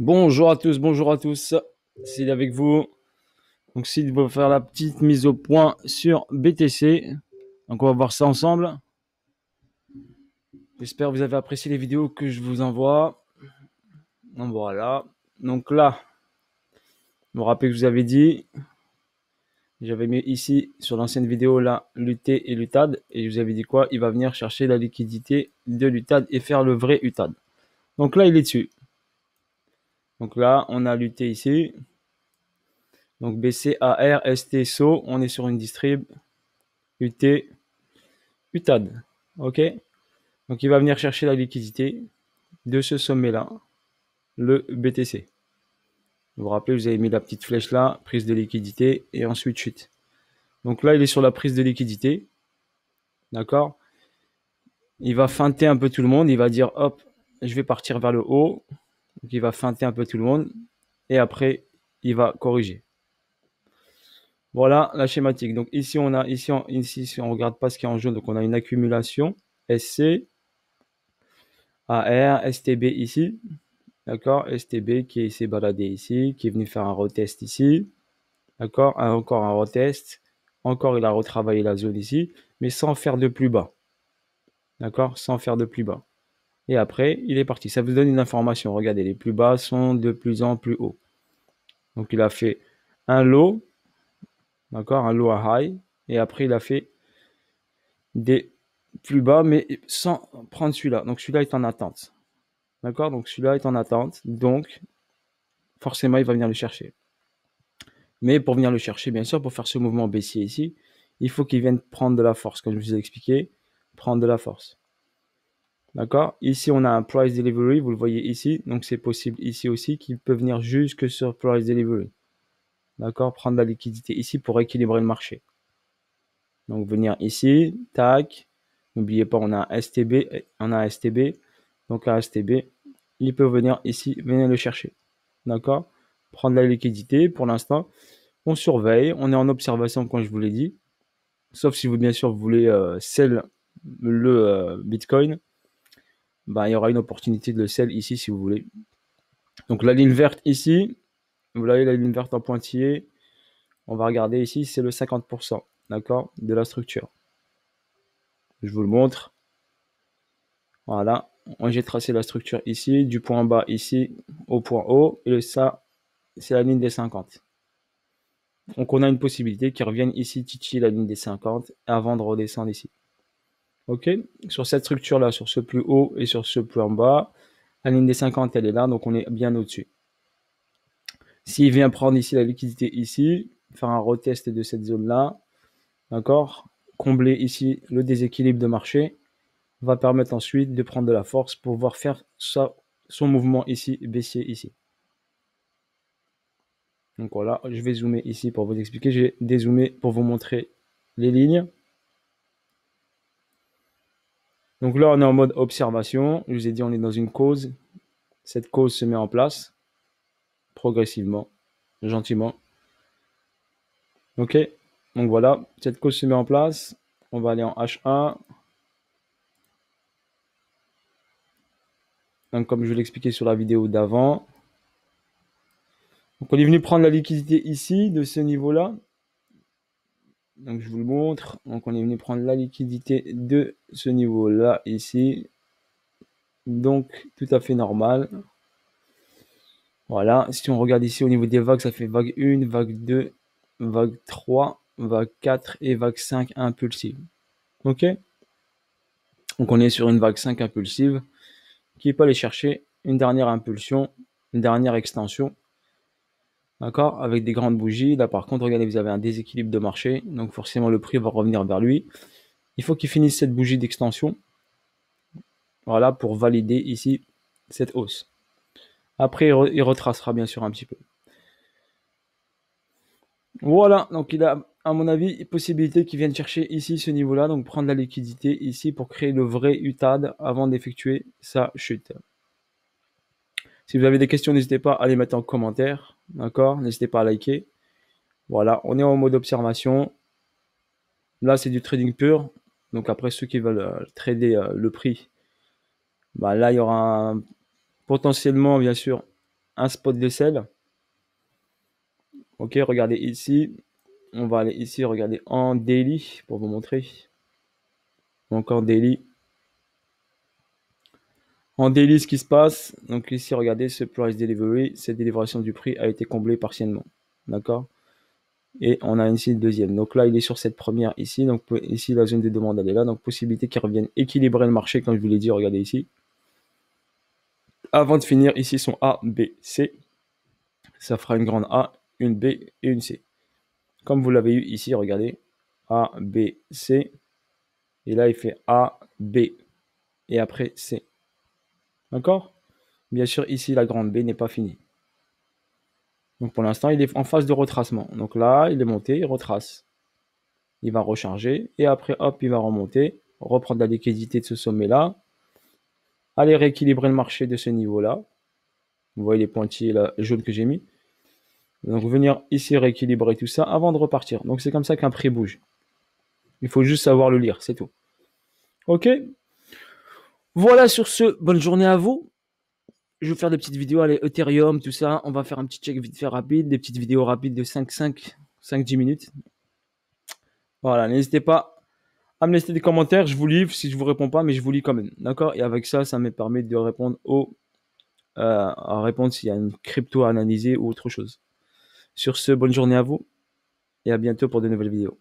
Bonjour à tous, bonjour à tous. C'est avec vous. Donc, Sid va faire la petite mise au point sur BTC. Donc, on va voir ça ensemble. J'espère que vous avez apprécié les vidéos que je vous envoie. Donc, voilà. Donc là, je me rappelle que je vous avais dit, j'avais mis ici sur l'ancienne vidéo là l'UT et l'UTAD. Et je vous avais dit quoi? Il va venir chercher la liquidité de l'UTAD et faire le vrai UTAD. Donc là, il est dessus. Donc là, on a l'UT ici. Donc BCAR, ST, SO. On est sur une distrib. UT, UTAD. OK? Donc, il va venir chercher la liquidité de ce sommet-là, le BTC. Vous vous rappelez, vous avez mis la petite flèche là, prise de liquidité, et ensuite chute. Donc là, il est sur la prise de liquidité. D'accord? Il va feinter un peu tout le monde. Il va dire, hop, je vais partir vers le haut. Donc, il va feinter un peu tout le monde. Et après, il va corriger. Voilà la schématique. Donc ici, on a, ici, si on regarde pas ce qui est en jaune, donc on a une accumulation SC, AR, STB ici. D'accord? STB qui s'est baladé ici, qui est venu faire un retest ici. D'accord? Encore un retest. Encore, il a retravaillé la zone ici, mais sans faire de plus bas. D'accord? Sans faire de plus bas. Et après, il est parti. Ça vous donne une information. Regardez, les plus bas sont de plus en plus hauts. Donc, il a fait un low. D'accord? Un low à high. Et après, il a fait des plus bas, mais sans prendre celui-là. Donc, celui-là est en attente. D'accord? Donc, celui-là est en attente. Donc, forcément, il va venir le chercher. Mais pour venir le chercher, bien sûr, pour faire ce mouvement baissier ici, il faut qu'il vienne prendre de la force, comme je vous ai expliqué, prendre de la force. D'accord? Ici, on a un price delivery, vous le voyez ici, donc c'est possible ici aussi qu'il peut venir jusque sur price delivery. D'accord? Prendre la liquidité ici pour équilibrer le marché. Donc venir ici, tac. N'oubliez pas, on a un STB, donc un STB, il peut venir ici, venir le chercher. D'accord? Prendre la liquidité pour l'instant. On surveille, on est en observation comme je vous l'ai dit. Sauf si vous, bien sûr, vous voulez sell le Bitcoin, ben, il y aura une opportunité de le sell ici si vous voulez. Donc la ligne verte ici, vous voyez la ligne verte en pointillé, on va regarder ici, c'est le 50%, d'accord, de la structure. Je vous le montre. Voilà, j'ai tracé la structure ici, du point bas ici au point haut, et ça, c'est la ligne des 50. Donc on a une possibilité qu'ils reviennent ici titiller la ligne des 50 avant de redescendre ici. Ok, sur cette structure-là, sur ce plus haut et sur ce plus en bas, la ligne des 50, elle est là, donc on est bien au-dessus. S'il vient prendre ici la liquidité ici, faire un retest de cette zone-là, d'accord, combler ici le déséquilibre de marché, va permettre ensuite de prendre de la force pour pouvoir faire son mouvement ici, baissier ici. Donc voilà, je vais zoomer ici pour vous expliquer. J'ai dézoomé pour vous montrer les lignes. Donc là, on est en mode observation. Je vous ai dit, on est dans une cause. Cette cause se met en place progressivement, gentiment. Ok, donc voilà, cette cause se met en place. On va aller en H1. Donc comme je vous l'expliquais sur la vidéo d'avant. Donc on est venu prendre la liquidité ici, de ce niveau-là. Donc je vous le montre. Donc on est venu prendre la liquidité de ce niveau-là ici. Donc tout à fait normal. Voilà, si on regarde ici au niveau des vagues, ça fait vague 1, vague 2, vague 3, vague 4 et vague 5 impulsive. Ok? Donc on est sur une vague 5 impulsive qui peut aller chercher une dernière impulsion, une dernière extension. D'accord? Avec des grandes bougies. Là par contre, regardez, vous avez un déséquilibre de marché. Donc forcément le prix va revenir vers lui. Il faut qu'il finisse cette bougie d'extension. Voilà, pour valider ici cette hausse. Après, il retracera bien sûr un petit peu. Voilà, donc il a, à mon avis, possibilité qu'il vienne chercher ici ce niveau-là, donc prendre la liquidité ici pour créer le vrai UTAD avant d'effectuer sa chute. Si vous avez des questions, n'hésitez pas à les mettre en commentaire, d'accord? N'hésitez pas à liker. Voilà, on est en mode observation. Là, c'est du trading pur. Donc après, ceux qui veulent trader le prix, bah là, il y aura potentiellement, bien sûr, un spot de sel. Ok, regardez ici. On va aller ici, regarder en daily pour vous montrer. Encore daily. En daily, ce qui se passe, donc ici, regardez, ce price delivery, cette délivration du prix a été comblée partiellement. D'accord? Et on a ici le deuxième. Donc là, il est sur cette première ici. Donc ici, la zone de demande, elle est là. Donc possibilité qu'il revienne équilibrer le marché, comme je vous l'ai dit, regardez ici. Avant de finir, ici sont A, B, C. Ça fera une grande A, une B et une C. Comme vous l'avez eu ici, regardez. A, B, C. Et là, il fait A, B. Et après C. D'accord? Bien sûr, ici, la grande B n'est pas finie. Donc pour l'instant, il est en phase de retracement. Donc là, il est monté, il retrace. Il va recharger. Et après, hop, il va remonter. Reprendre la liquidité de ce sommet-là. Aller rééquilibrer le marché de ce niveau-là. Vous voyez les pointillés là, jaunes que j'ai mis. Donc venir ici rééquilibrer tout ça avant de repartir. Donc c'est comme ça qu'un prix bouge. Il faut juste savoir le lire, c'est tout. Ok. Voilà, sur ce, bonne journée à vous. Je vais faire des petites vidéos, allez, Ethereum, tout ça. On va faire un petit check vite fait rapide, des petites vidéos rapides de 5-10 minutes. Voilà, n'hésitez pas à me laisser des commentaires, je vous livre si je vous réponds pas, mais je vous lis quand même. D'accord? Et avec ça, ça me permet de répondre à répondre s'il y a une crypto à analyser ou autre chose. Sur ce, bonne journée à vous et à bientôt pour de nouvelles vidéos.